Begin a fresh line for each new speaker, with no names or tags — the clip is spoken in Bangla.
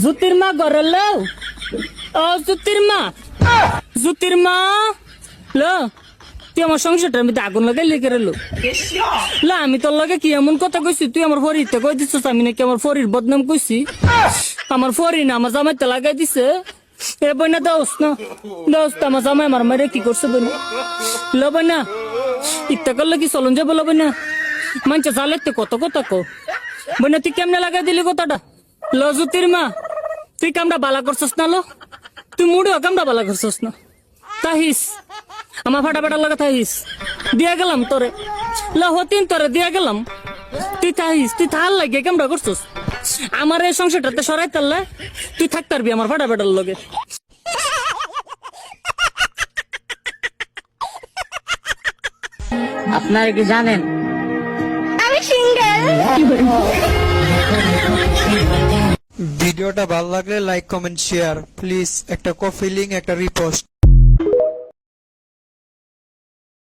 জুতির মা ঘরে লো। ও জুতির মা, জুতির মা লো, তুই আমার সংসারটার মধ্যে আগুন লাগাই লেগে লো। লা আমি তোর লগে কি এমন কথা কইছি, তুই আমার ফরিতে কই দিছিস আমি নাকি আমার ফরির বদনাম কইছি? আমার ফরি না আমার জামাইতে লাগাই দিছে। এ বইনা দোস না দোস, আমার জামাই আমার মারে কি করছে বইনা? লো বইনা ইত্যা করলে কি চলন যাবো? লো বইনা মানছে জালেতে কত কথা কো বইনা, তুই কেমনে লাগাই দিলি কথাটা? লো জুতির মা, তুই কামটা বালা করছস না? লো তুই মুড়েও কামটা বালা করছস না? তাহিস আমার ফাটা ফাটা লাগা থাইস, দিয়া গেলাম তোরে। লা হতিন তোরে দিয়া গেলাম, তুই থাইস, তুই থাল লাগে কেমটা করছস? আমার এই সংসারটাতে সরাই তারলে তুই থাকতে পারবি আমার ফাটা ফাটার লগে।
আপনারা কি জানেন
আমি সিঙ্গেল।
ভিডিওটা ভালো লাগলে লাইক কমেন্ট শেয়ার প্লিজ, একটা কপি লিংক একটা রিপোস্ট।